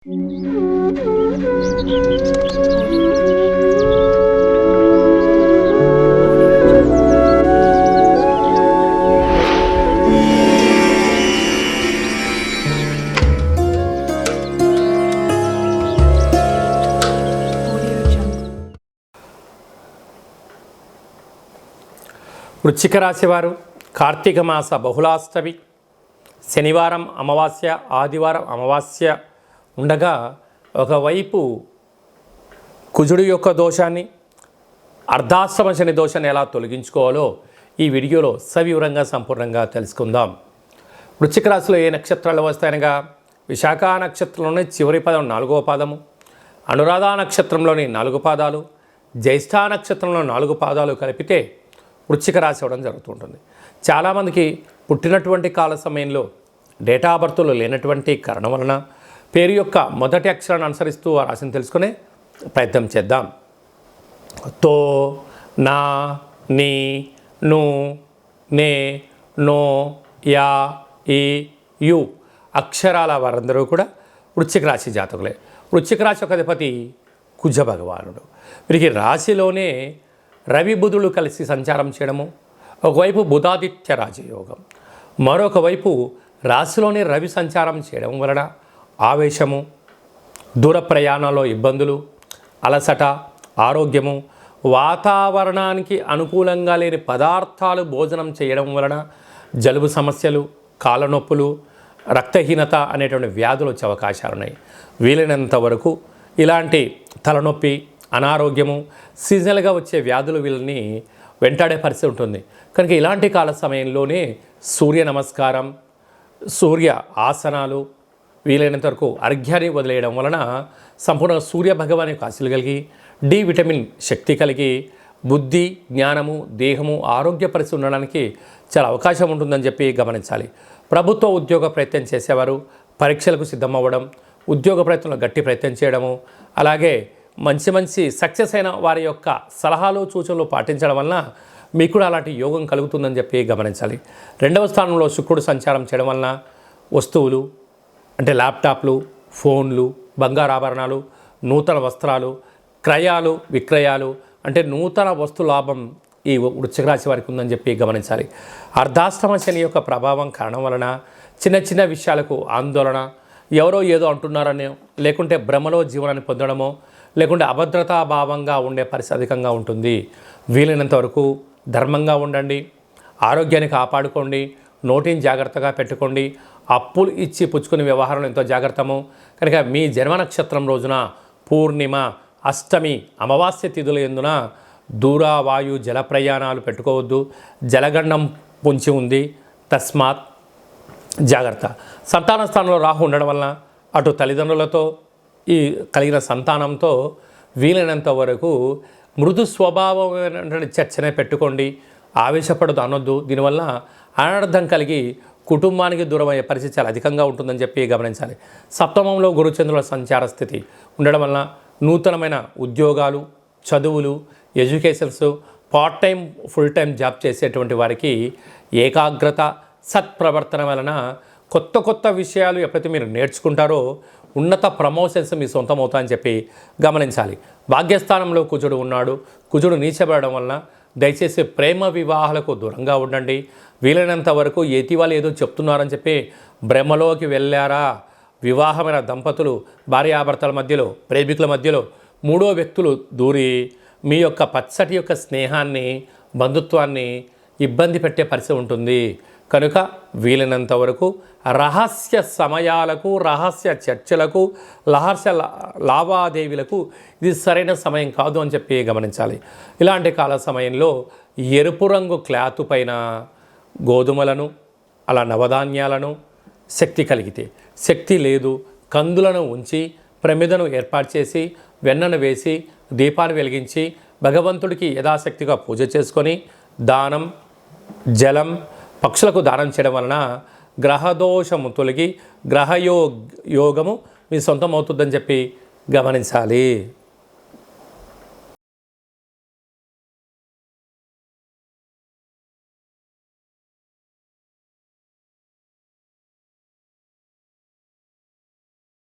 వృశ్చిక రాశివారు కార్తీక మాస బహుళాష్టమి శనివారం అమావాస్య ఆదివారం అమావాస్య ఉండగా ఒకవైపు కుజుడు యొక్క దోషాన్ని అర్ధాశ్రమ శని దోషాన్ని ఎలా తొలగించుకోవాలో ఈ వీడియోలో సవివరంగా సంపూర్ణంగా తెలుసుకుందాం. వృశ్చిక రాశిలో ఏ నక్షత్రాలు వస్తాయనగా విశాఖ నక్షత్రంలోని చివరి పదం 4వ పాదము, అనురాధ నక్షత్రంలోని 4 పాదాలు, జ్యేష్ఠ నక్షత్రంలో 4 పాదాలు కలిపితే వృశ్చిక రాశి అవ్వడం జరుగుతుంటుంది. చాలామందికి పుట్టినటువంటి కాల సమయంలో డేటా బర్త్లో లేనటువంటి కారణం వలన పేరు యొక్క మొదటి అక్షరాన్ని అనుసరిస్తూ ఆ రాశిని తెలుసుకునే ప్రయత్నం చేద్దాం. తో, నా, నీ, ను, నే, నో, యా, ఈ, యు అక్షరాల వారందరూ కూడా వృశ్చిక రాశి జాతకులే. వృశ్చిక రాశి యొక్క అధిపతి కుజ భగవానుడు. వీరికి రాశిలోనే రవి బుధులు కలిసి సంచారం చేయడము, ఒకవైపు బుధాదిత్య రాజయోగం, మరొక వైపు రాశిలోనే రవి సంచారం చేయడం వలన ఆవేశము, దూర ప్రయాణాల్లో ఇబ్బందులు, అలసట, ఆరోగ్యము, వాతావరణానికి అనుకూలంగా లేని పదార్థాలు భోజనం చేయడం వలన జలుబు సమస్యలు, కాళ్ళ నొప్పులు, రక్తహీనత అనేటువంటి వ్యాధులు వచ్చే అవకాశాలు ఉన్నాయి. వీలైనంత వరకు ఇలాంటి తలనొప్పి, అనారోగ్యము, సీజనల్గా వచ్చే వ్యాధులు వీళ్ళని వెంటాడే పరిస్థితి ఉంటుంది. కనుక ఇలాంటి కాల సమయంలోనే సూర్య నమస్కారం, సూర్య ఆసనాలు, వీలైనంత వరకు అర్ఘ్యాన్ని వదిలేయడం వలన సంపూర్ణ సూర్య భగవాన్ యొక్క ఆశీస్సులు కలిగి డి విటమిన్ శక్తి కలిగి బుద్ధి, జ్ఞానము, దేహము, ఆరోగ్య పరిస్థితి ఉండడానికి చాలా అవకాశం ఉంటుందని చెప్పి గమనించాలి. ప్రభుత్వ ఉద్యోగ ప్రయత్నం చేసేవారు పరీక్షలకు సిద్ధమవ్వడం, ఉద్యోగ ప్రయత్నంలో గట్టి ప్రయత్నం చేయడము, అలాగే మంచి సక్సెస్ అయిన వారి యొక్క సలహాలు సూచనలు పాటించడం వలన మీకు కూడా అలాంటి యోగం కలుగుతుందని చెప్పి గమనించాలి. 2వ స్థానంలో శుక్రుడు సంచారం చేయడం వలన వస్తువులు అంటే ల్యాప్టాప్లు, ఫోన్లు, బంగారు ఆభరణాలు, నూతన వస్త్రాలు, క్రయాలు, విక్రయాలు అంటే నూతన వస్తు లాభం ఈ వృశ్చిక రాశి వారికి ఉందని చెప్పి గమనించాలి. అర్ధాష్టమ శని యొక్క ప్రభావం కారణం వలన చిన్న విషయాలకు ఆందోళన, ఎవరో ఏదో అంటున్నారని, లేకుంటే భ్రమలో జీవనాన్ని పొందడమో, లేకుంటే అభద్రతాభావంగా ఉండే పరిస్థితి అధికంగా ఉంటుంది. వీలైనంత వరకు ధర్మంగా ఉండండి, ఆరోగ్యాన్ని కాపాడుకోండి, నోటిని జాగ్రత్తగా పెట్టుకోండి, అప్పులు ఇచ్చి పుచ్చుకునే వ్యవహారంలో ఎంతో జాగ్రత్తము. కనుక మీ జన్మ నక్షత్రం రోజున పూర్ణిమ, అష్టమి, అమావాస్య తిథుల ఎందున దూర వాయు జల ప్రయాణాలు పెట్టుకోవద్దు. జలగండం పొంచి ఉంది, తస్మాత్ జాగ్రత్త. సంతాన స్థానంలో రాహు ఉండడం వలన అటు తల్లిదండ్రులతో ఈ కలిగిన సంతానంతో వీలైనంత వరకు మృదు స్వభావమైనటువంటి చర్చనే పెట్టుకోండి. ఆవేశపడదు అనొద్దు. దీనివల్ల అనర్థం కలిగి కుటుంబానికి దూరమయ్యే పరిస్థితి చాలా అధికంగా ఉంటుందని చెప్పి గమనించాలి. సప్తమంలో గురుచంద్రుల సంచార స్థితి ఉండడం వలన నూతనమైన ఉద్యోగాలు, చదువులు, educations, part time, full time job చేసేటువంటి వారికి ఏకాగ్రత, సత్ప్రవర్తన వలన కొత్త విషయాలు ఎప్పుడైతే మీరు నేర్చుకుంటారో ఉన్నత ప్రమోషన్స్ మీ సొంతం అవుతాయని చెప్పి గమనించాలి. భాగ్యస్థానంలో కుజుడు ఉన్నాడు. కుజుడు నీచబడడం వలన దయచేసి ప్రేమ వివాహాలకు దూరంగా ఉండండి. వీలైనంత వరకు వాళ్ళు ఏదో చెప్తున్నారని చెప్పి భ్రమలోకి వెళ్ళారా వివాహమైన దంపతులు, భార్యాభర్తల మధ్యలో, ప్రేమికుల మధ్యలో 3వ వ్యక్తులు దూరి మీ యొక్క పచ్చటి యొక్క స్నేహాన్ని, బంధుత్వాన్ని ఇబ్బంది పెట్టే పరిస్థితి ఉంటుంది. కనుక వీలైనంత వరకు రహస్య సమయాలకు, రహస్య చర్చలకు, రహస్య లావాదేవీలకు ఇది సరైన సమయం కాదు అని చెప్పి గమనించాలి. ఇలాంటి కాల సమయంలో ఎరుపు రంగు క్లాత్ పైన గోధుమలను, అలా నవధాన్యాలను, శక్తి కలిగితే, శక్తి లేదు కందులను ఉంచి ప్రమిదను ఏర్పాటు చేసి వెన్నను వేసి దీపాన్ని వెలిగించి భగవంతుడికి యథాశక్తిగా పూజ చేసుకొని దానం, జలం, పక్షులకు దానం చేయడం వలన గ్రహదోషము తొలగి యోగము మీ సొంతం అవుతుందని చెప్పి గమనించాలి.